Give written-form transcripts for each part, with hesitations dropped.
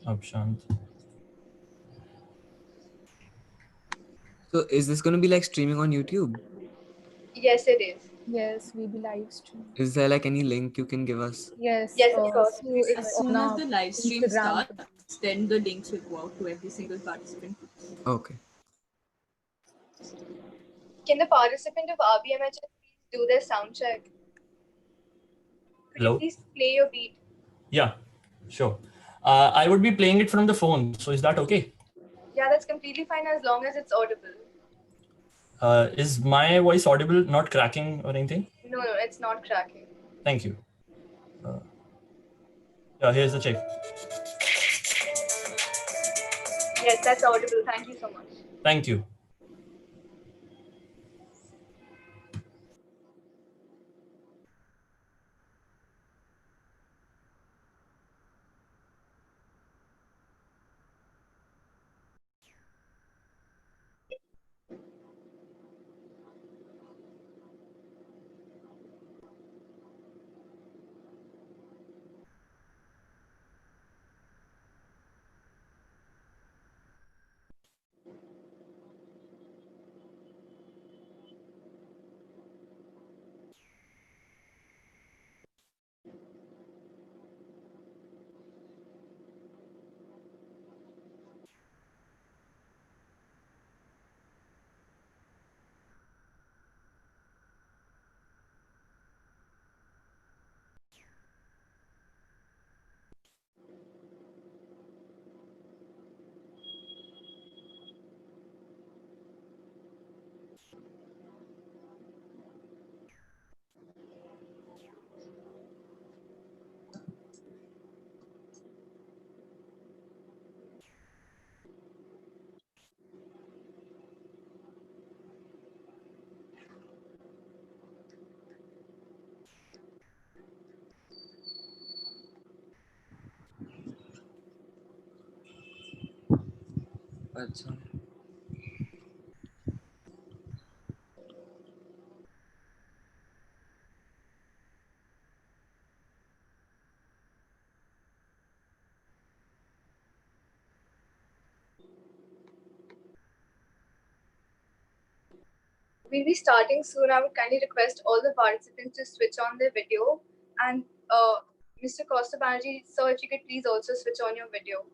Abshant. So is this going to be like streaming on YouTube? Yes, it is. Yes, we be live stream. Is there like any link you can give us? Yes. Yes, of course. So it's As on soon as our the live stream Instagram. starts, then the links will go out to every single participant. Okay. Can the participant of RBMHS please do their sound check? Could Hello? you please play your beat? Yeah, sure. I would be playing it from the phone. So is that okay? Yeah, that's completely fine as long as it's audible. Is my voice audible, not cracking or anything? No, it's not cracking. Thank you. Yeah, here's the check. Yes, that's audible. Thank you so much. Thank you. Achha. We'll be starting soon. I would kindly request all the participants to switch on their video. And Mr. Costa Banerjee, sir, if you could please also switch on your video.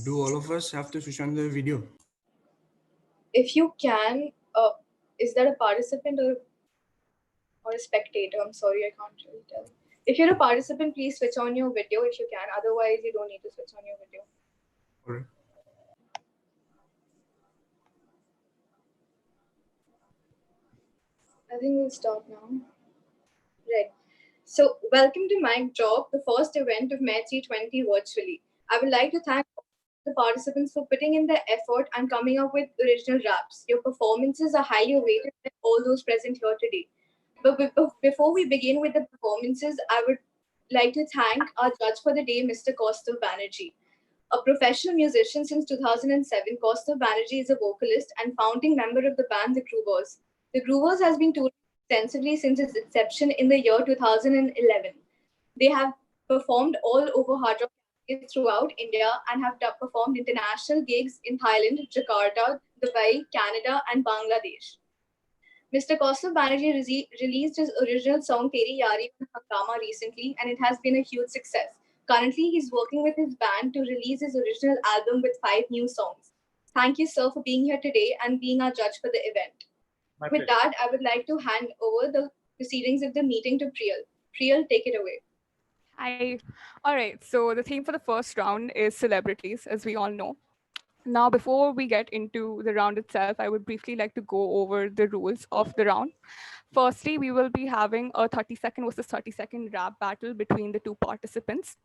Do all of us have to switch on the video? If you can, is that a participant or a spectator? I'm sorry, I can't really tell. If you're a participant, please switch on your video if you can. Otherwise, you don't need to switch on your video. All right. I think we'll start now. Right. So, welcome to Mic Drop, the first event of May 20 virtually. I would like to thank the participants for putting in their effort and coming up with original raps. Your performances are highly awaited by all those present here today. But before we begin with the performances, I would like to thank our judge for the day, Mr. Kaustav Banerjee. A professional musician since 2007, Kaustav Banerjee is a vocalist and founding member of the band The Groovers. The Groovers has been touring extensively since its inception in the year 2011. They have performed all over hard rock festivals throughout India and have performed international gigs in Thailand, Jakarta, Dubai, Canada, and Bangladesh. Mr. Kaustav Banerjee released his original song Teri Yari on Hangama recently, and it has been a huge success. Currently, he's working with his band to release his original album with 5 new songs. Thank you, sir, for being here today and being our judge for the event. With that, I would like to hand over the proceedings of the meeting to Priyal. Priyal, take it away. All right. So the theme for the first round is celebrities, as we all know. Now, before we get into the round itself, I would briefly like to go over the rules of the round. Firstly, we will be having a 30-second versus 30-second rap battle between the two participants.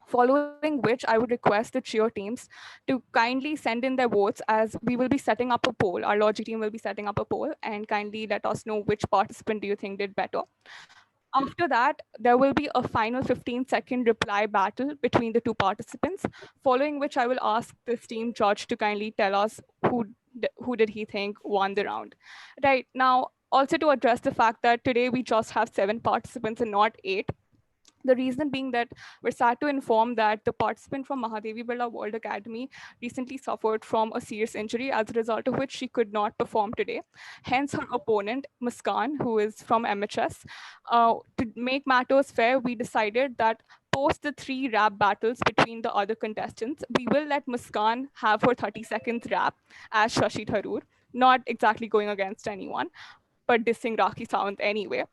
Following which, I would request the cheer teams to kindly send in their votes, as we will be setting up a poll. Our Logi team will be setting up a poll, and kindly let us know which participant do you think did better. After that, there will be a final 15-second reply battle between the two participants, following which I will ask this team judge to kindly tell us who did he think won the round. Right, now, also to address the fact that today we just have 7 participants and not 8. The reason being that we're sad to inform that the participant from Mahadevi Birla World Academy recently suffered from a serious injury, as a result of which she could not perform today. Hence, her opponent, Muskan, who is from MHS, to make matters fair, we decided that post the 3 rap battles between the other contestants, we will let Muskan have her 30 seconds rap as Shashi Tharoor, not exactly going against anyone, but dissing Rakhi Sawant anyway.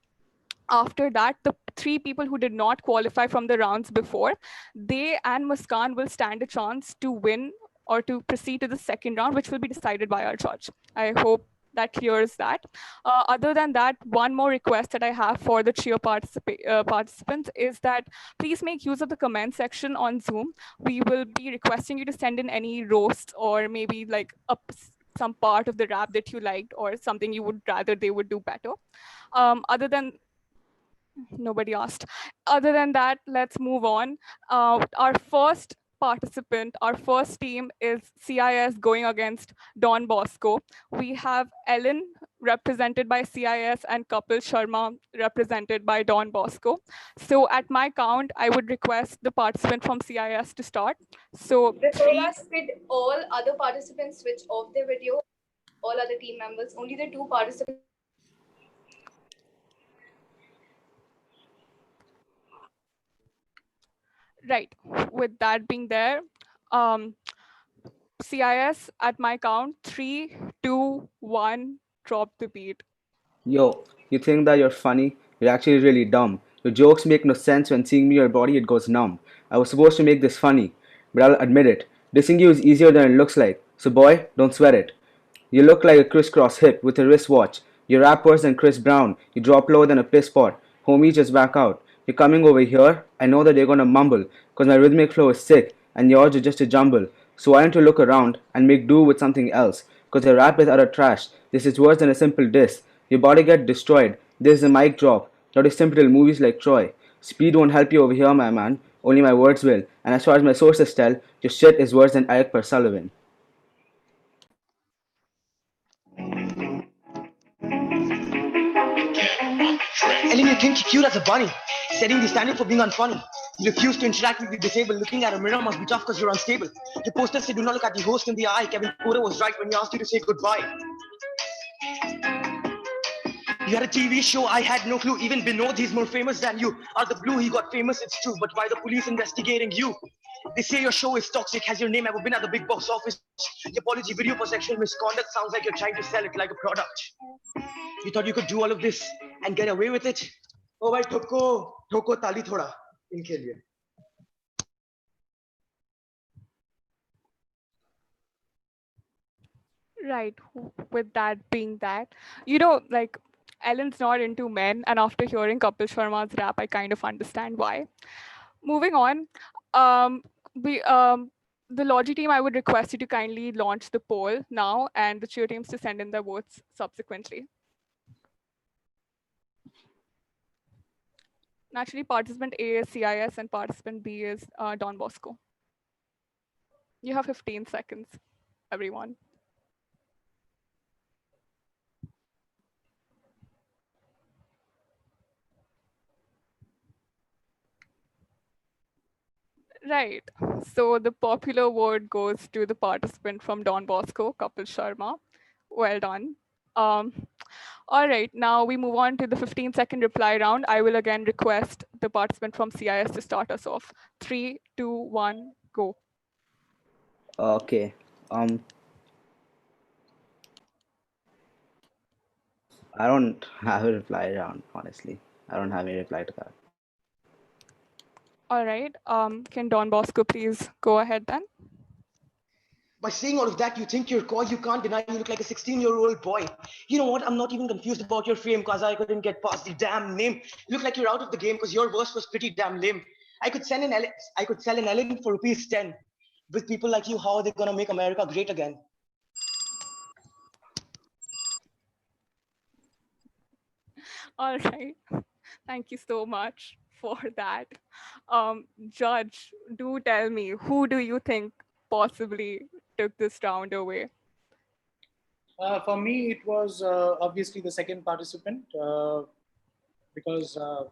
After that, the 3 people who did not qualify from the rounds before, they and Muskan will stand a chance to win or to proceed to the second round, which will be decided by our judge. I hope that clears that. Other than that, one more request that I have for the cheer participants is that please make use of the comment section on Zoom. We will be requesting you to send in any roasts or maybe like some part of the rap that you liked or something you would rather they would do better. Other than Nobody asked. Other than that, let's move on. Our first participant, our first team is CIS going against Don Bosco. We have Ellen represented by CIS and Kapil Sharma represented by Don Bosco. So at my count, I would request the participant from CIS to start. So Before 3, that, could all other participants switch off their video? All other team members, only the 2 participants. right. With that being there, CIS at my count, 3, 2, 1, drop the beat. Yo, you think that you're funny? You're actually really dumb. Your jokes make no sense when seeing me your body it goes numb. I was supposed to make this funny, but I'll admit it. Dissing you is easier than it looks like. So boy, don't sweat it. You look like a crisscross hip with a wristwatch. You're rappers than Chris Brown. You drop lower than a piss pot. Homie, just back out. You're coming over here. I know that you're gonna mumble, cause my rhythmic flow is sick, and yours is just a jumble. So why don't you look around and make do with something else? Cause your rap is utter trash. This is worse than a simple diss. Your body get destroyed. This is a mic drop. Not a simple movies like Troy. Speed won't help you over here, my man. Only my words will. And as far as my sources tell, your shit is worse than Alec Sullivan. Ellen, you think you're cute as a bunny, setting the standard for being unfunny. You refuse to interact with the disabled. Looking at a mirror must be tough because you're unstable. Your posters say do not look at the host in the eye. Kevin Porter was right when he asked you to say goodbye. You had a TV show, I had no clue. Even Binod, he's more famous than you. Out of the blue, he got famous, it's true. But why the police investigating you? They say your show is toxic. Has your name ever been at the big box office? Your apology video for sexual misconduct sounds like you're trying to sell it like a product. You thought you could do all of this and get away with it? Oh, bhai, thoko tali thoda. Inke liye. Right. With that being that, like Ellen's not into men, and after hearing Kapil Sharma's rap, I kind of understand why. Moving on, we the Logi team, I would request you to kindly launch the poll now, and the cheer teams to send in their votes subsequently. Naturally, participant A is CIS and participant B is Don Bosco. You have 15 seconds, everyone. Right. So the popular vote goes to the participant from Don Bosco, Kapil Sharma. Well done. Um, all right, now we move on to the 15-second reply round. I will again request the participant from CIS to start us off. 3, 2, 1, go. Okay. I don't have a reply round, honestly. I don't have any reply to that. All right, can Don Bosco please go ahead then? By saying all of that, you think you're coy, you can't deny you look like a 16-year-old boy. You know what? I'm not even confused about your frame because I couldn't get past the damn name. You look like you're out of the game because your verse was pretty damn lame. I could sell an Ellen for rupees 10. With people like you, how are they gonna make America great again? All right, thank you so much for that. Judge, do tell me, who do you think possibly took this round away? For me, it was obviously the second participant because a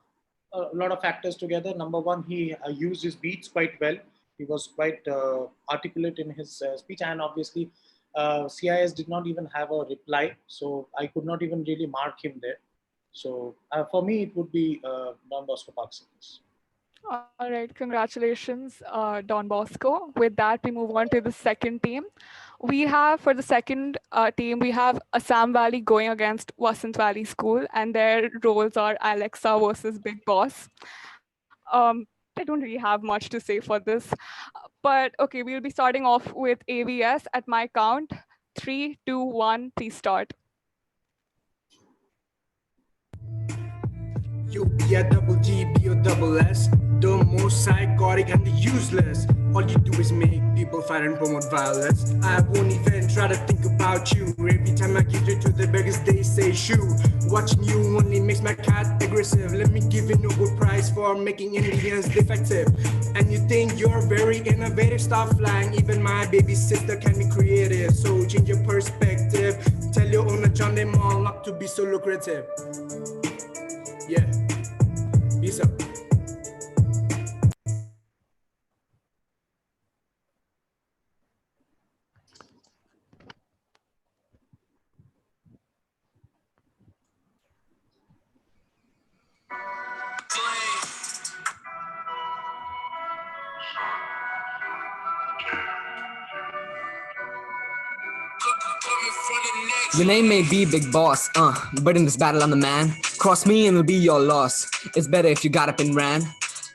lot of factors together. Number one, he used his beats quite well. He was quite articulate in his speech, and obviously, CIS did not even have a reply, so I could not even really mark him there. So for me, it would be Don Bosco Parks. All right, congratulations, Don Bosco. With that, we move on to the second team. We have, for the second team, we have Assam Valley going against Vasant Valley School, and their roles are Alexa versus Big Boss. I don't really have much to say for this, but okay, we'll be starting off with AVS at my count. 3, 2, 1, please start. You be a double G, be a double S. The most psychotic and the useless. All you do is make people fight and promote violence. I won't even try to think about you. Every time I give it to the beggars, they say shoo. Watching you only makes my cat aggressive. Let me give you Nobel Prize for making Indians defective. And you think you're very innovative, stop flying. Even my baby sister can be creative. So change your perspective. Tell your owner John them all not to be so lucrative. Yeah, peace out. Your name may be Big Boss, but in this battle I'm the man. Cross me and it'll be your loss. It's better if you got up and ran.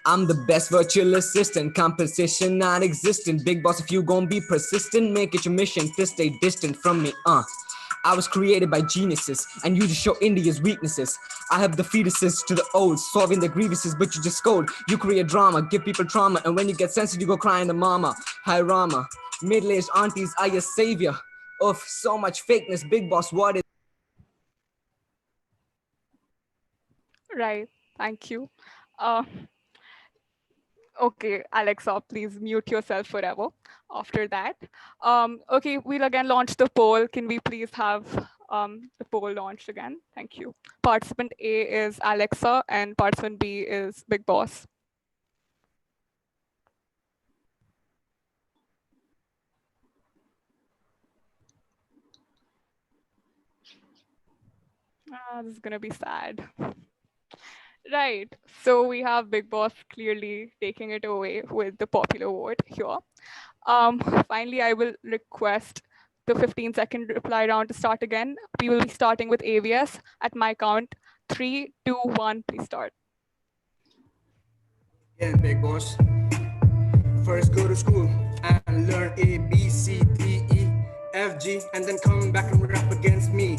I'm the best virtual assistant, competition non-existent. Big Boss, if you gon' be persistent, make it your mission to stay distant from me, I was created by geniuses, and you just show India's weaknesses. I have the fetuses to the old, solving their grievances, but you just scold. You create drama, give people trauma, and when you get sensitive, you go crying to mama. Hi Rama, middle-aged aunties are your savior. Of so much fakeness, Big Boss, what is? Right, thank you. Okay, Alexa, please mute yourself forever after that. Okay, we'll again launch the poll. Can we please have the poll launched again? Thank you. Participant A is Alexa and participant B is Big Boss. This is gonna be sad. Right, so we have Big Boss clearly taking it away with the popular vote here. Finally, I will request the 15-second reply round to start again. We will be starting with AVS at my count. 3, 2, 1, please start. Yeah, Big Boss. First go to school and learn A, B, C, D, E, F, G, and then come back and rap against me.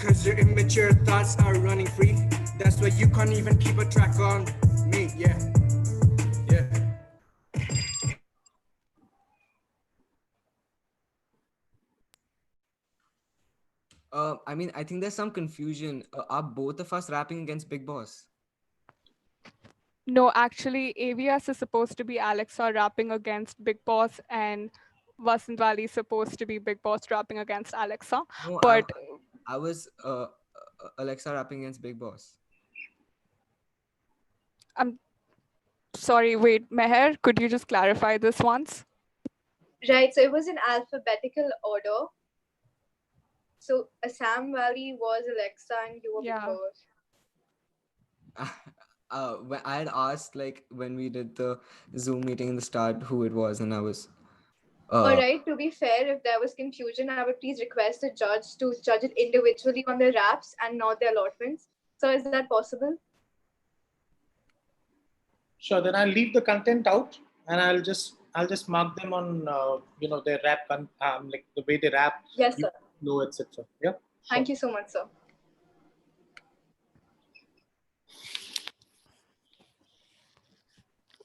Cause your immature thoughts are running free. That's why you can't even keep a track on me, yeah. I think there's some confusion. Are both of us rapping against Big Boss? No, actually, AVS is supposed to be Alexa rapping against Big Boss, and Vasant Valley is supposed to be Big Boss rapping against Alexa. No, But I was Alexa rapping against Big Boss. I'm sorry, wait, Meher, could you just clarify this once? Right, so it was in alphabetical order. So Assam Valley was Alexa and you were Big Yeah. Boss. When I had asked like when we did the Zoom meeting in the start who it was, and I was All right, to be fair, if there was confusion, I would please request the judge to judge it individually on their raps and not their allotments. So is that possible? Sure. Then I'll leave the content out, and I'll just mark them on their rap like the way they rap, Yes, sir. flow, etc. Yeah. Thank you so much, sir.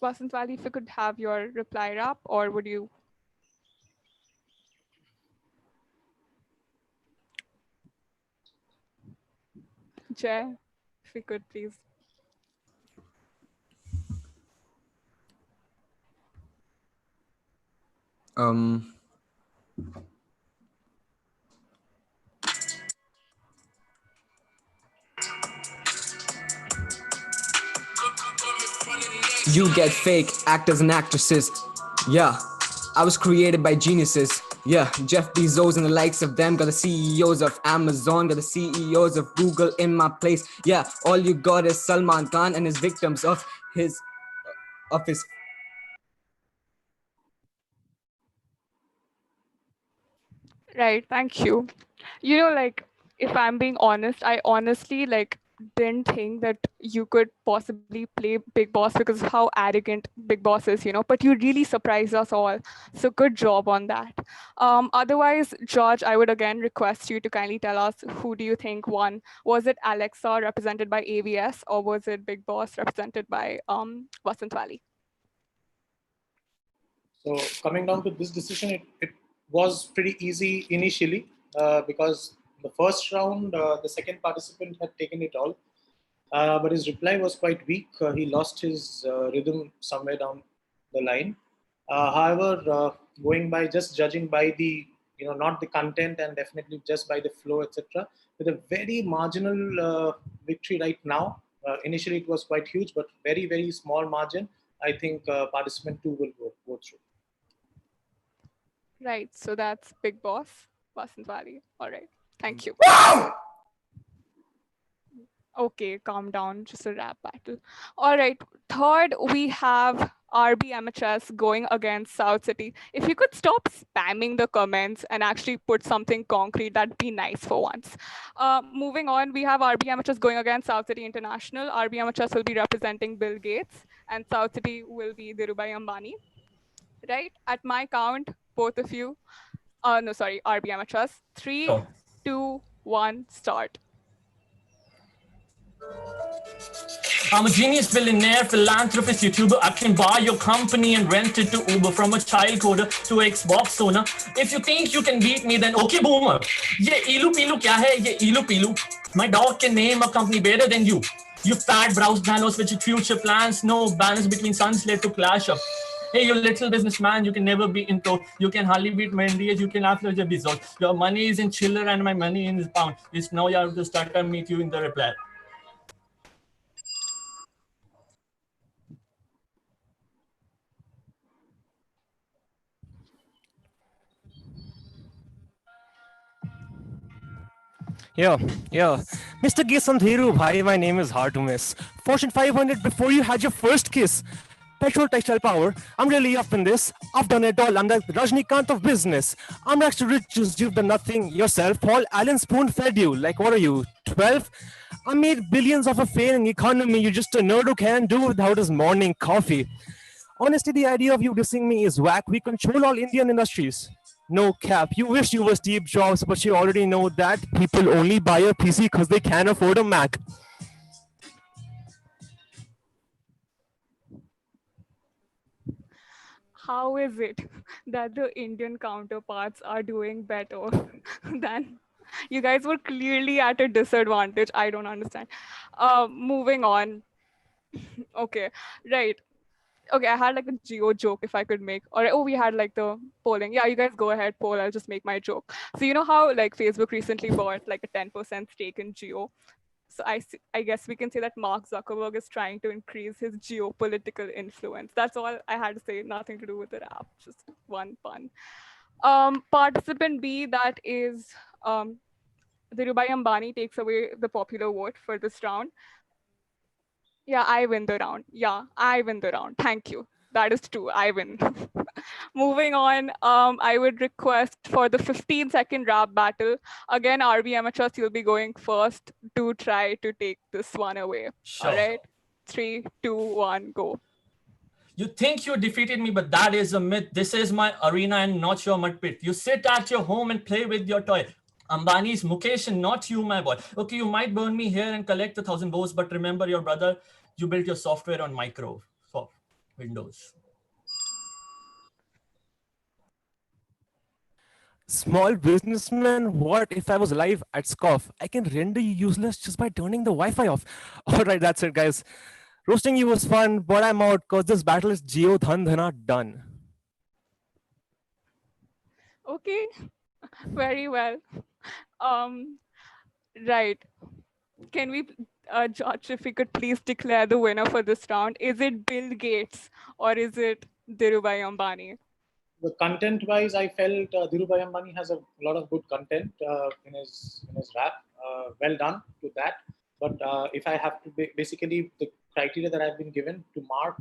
Vasant Wali, if you could have your reply rap, or would you? Jay, if you could please. You get fake actors and actresses. Yeah, I was created by geniuses. Yeah, Jeff Bezos and the likes of them. Got the CEOs of Amazon, got the CEOs of Google in my place. Yeah, all you got is Salman Khan and his victims of his. Right, thank you. You know, like, if I'm being honest, I honestly like didn't think that you could possibly play Big Boss because of how arrogant Big Boss is, you know, but you really surprised us all. So good job on that. Otherwise, George, I would again request you to kindly tell us who do you think won? Was it Alexa represented by AVS or was it Big Boss represented by Vasant Wali? So coming down to this decision, it was pretty easy initially because the first round, the second participant had taken it all, but his reply was quite weak. He lost his rhythm somewhere down the line. However, going by just judging by the, not the content and definitely just by the flow, etc., with a very marginal victory right now. Initially, it was quite huge, but very, very small margin. I think participant 2 will go through. Right, so that's Big Boss, Vasant Wali. All right, thank you. Okay, calm down, just a rap battle. All right, third, we have RBMHS going against South City. If you could stop spamming the comments and actually put something concrete, that'd be nice for once. Moving on, we have RBMHS going against South City International. RBMHS will be representing Bill Gates, and South City will be Dhirubhai Ambani. Right, at my count, both of you, no, sorry, RBMHS, 3, 2, 1, start. I'm a genius, billionaire, philanthropist, YouTuber. I can buy your company and rent it to Uber. From a child coder to Xbox owner. If you think you can beat me, then okay, boomer. Ye ilu pilu kya hai? Ye ilu pilu. My dog can name a company better than you. You fat browse nanos with your future plans. No balance between suns led to clash up. Hey, you little businessman, you can never be in tow. You can hardly beat Mendy, you can affluent your Bezos. Your money is in chiller and my money in pound. It's now you have to start and meet you in the reply. Yeah. Mr. Gisandhiru, bhai, my name is hard to miss. Fortune 500 before you had your first kiss. Petrol textile power, I'm really up in this. I've done it all. I'm the Rajnikant of business. I'm next to riches, you've done nothing yourself. Paul Allen spoon fed you. Like, what are you, 12? I made billions of a failing economy. You're just a nerd who can't do without his morning coffee. Honestly, the idea of you dissing me is whack. We control all Indian industries. No cap. You wish you were Steve Jobs, but you already know that people only buy a PC because they can't afford a Mac. How is it that the Indian counterparts are doing better than you guys were clearly at a disadvantage? I don't understand. Moving on. Okay, right. Okay, I had like a geo joke if I could make. Or oh, we had like the polling. Yeah, you guys go ahead, poll. I'll just make my joke. So you know how like Facebook recently bought like a 10% stake in Geo. So I guess we can say that Mark Zuckerberg is trying to increase his geopolitical influence. That's all I had to say. Nothing to do with the rap. Just one pun. Participant B, that is Dhirubhai Ambani takes away the popular vote for this round. Yeah, I win the round. Yeah, I win the round. Thank you. That is true. I win. Moving on, I would request for the 15-second rap battle. Again, RB Amateurs, you'll be going first to try to take this one away. Sure. All right. 3, 2, 1, go. You think you defeated me, but that is a myth. This is my arena and not your mud pit. You sit at your home and play with your toy. Ambani's Mukesh and not you, my boy. Okay, you might burn me here and collect 1,000 votes, but remember your brother, you built your software on Microsoft Windows. Small businessman, what if I was live at SCOF? I can render you useless just by turning the Wi-Fi off. All right, that's it, guys. Roasting you was fun, but I'm out because this battle is Geo Dhandhana done. Okay, very well. Right. Can we, George, if we could please declare the winner for this round? Is it Bill Gates or is it Dhirubhai Ambani? The content-wise, I felt Dhirubhai Ambani has a lot of good content in his rap. Well done to that. But if I have to basically the criteria that I've been given to mark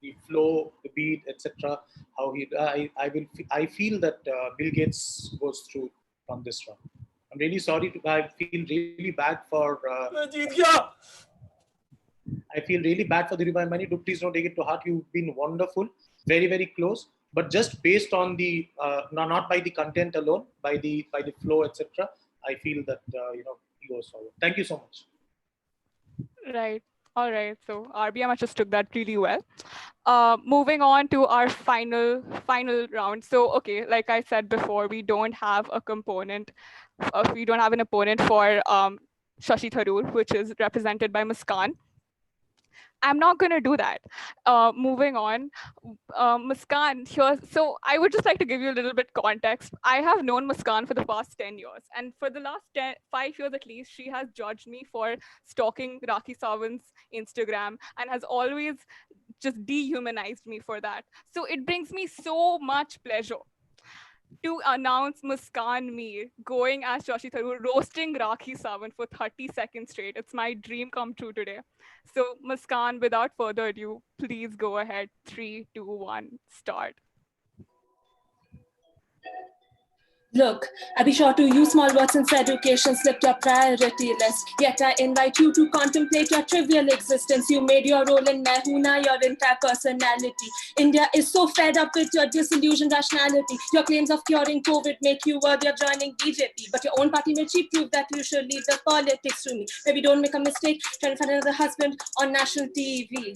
the flow, the beat, etc., how he I feel that Bill Gates goes through from this round. I'm really sorry I feel really bad for. I feel really bad for Dhirubhai Ambani. Please don't take it to heart. You've been wonderful, very very close. But just based on the not by the content alone, by the flow, etc., I feel that he goes forward. Thank you so much. Right. All right. So RBM just took that really well. Moving on to our final round. So okay, like I said before, we don't have a component. We don't have an opponent for Shashi Tharoor, which is represented by Muskan. I'm not going to do that. Moving on, Muskan here. So I would just like to give you a little bit context. I have known Muskan for the past 10 years. And for the last 5 years at least, she has judged me for stalking Rakhi Sawant's Instagram and has always just dehumanized me for that. So it brings me so much pleasure to announce Muskan Mir going as Shashi Tharoor, roasting Rakhi Sawant for 30 seconds straight. It's my dream come true today. So Muskan, without further ado, please go ahead. 3, 2, 1, start. Look, I'll be sure to use small words since education slipped your priority list. Yet I invite you to contemplate your trivial existence. You made your role in Mehuna your entire personality. India is so fed up with your disillusioned rationality. Your claims of curing COVID make you worthy of joining BJP. But your own party may cheat prove that you should leave the politics to me. Maybe don't make a mistake trying to find another husband on national TV.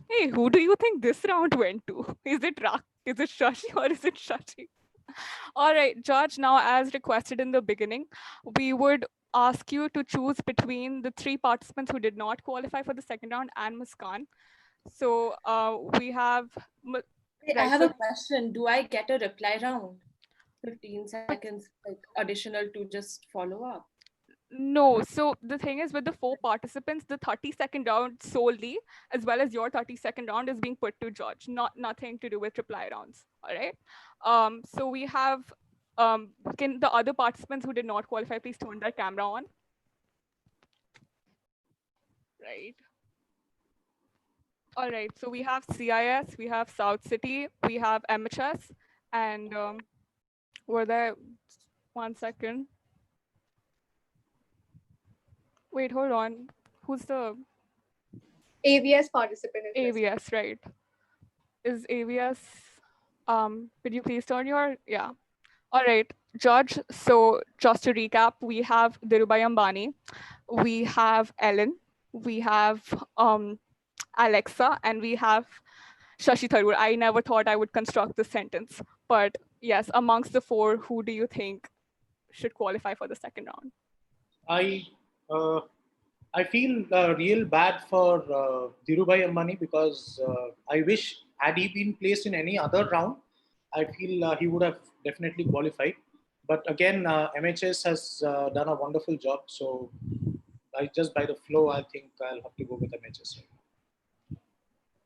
Hey, who do you think this round went to? Is it Shashi or is it Shashi? All right, George, now as requested in the beginning, we would ask you to choose between the 3 participants who did not qualify for the second round and Muskan. So we have... Wait, I have a question. Do I get a reply round? 15 seconds like additional to just follow up? No, so the thing is with the 4 participants, the 30-second round solely, as well as your 30-second round is being put to George, nothing to do with reply rounds, all right? So we have, can the other participants who did not qualify please turn their camera on? Right. All right, so we have CIS, we have South City, we have MHS, and were there, 1 second. Wait, hold on. Who's the AVS participant? AVS, right? Is AVS? Could you please turn your All right, George. So just to recap, we have Dhirubhai Ambani, we have Ellen, we have Alexa, and we have Shashi Tharoor. I never thought I would construct this sentence, but yes, amongst the 4, who do you think should qualify for the second round? I feel real bad for Dhirubhai Ambani because I wish had he been placed in any other round, I feel he would have definitely qualified. But again, MHS has done a wonderful job. So just by the flow, I think I'll have to go with MHS.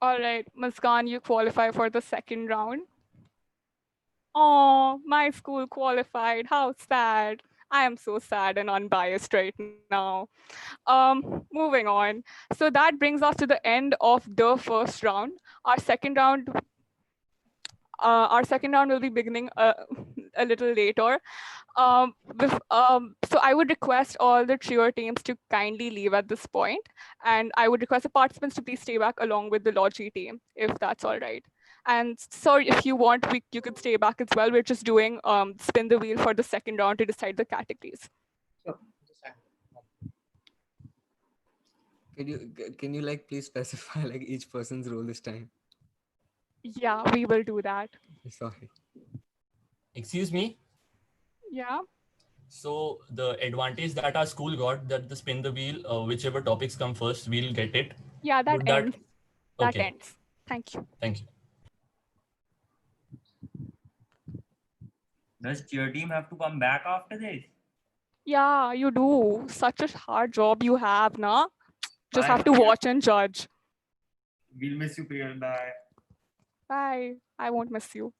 All right, Muskan, you qualify for the second round. Oh, my school qualified. How sad. I am so sad and unbiased right now. Moving on. So that brings us to the end of the first round. Our second round will be beginning a little later. So I would request all the trio teams to kindly leave at this point, and I would request the participants to please stay back along with the Logi team, if that's all right. And sorry, if you want, you could stay back as well. We're just doing spin the wheel for the second round to decide the categories. Sure. Can you like please specify like each person's role this time? Yeah, we will do that. Sorry. Excuse me. Yeah. So the advantage that our school got, that the spin the wheel, whichever topics come first, we'll get it. Yeah, that Would ends. That Okay. ends. Thank you. Thank you. Does cheer team have to come back after this? Yeah, you do. Such a hard job you have, na? Just Bye. have to watch and judge. We'll miss you, Priyal. Bye. Bye. I won't miss you.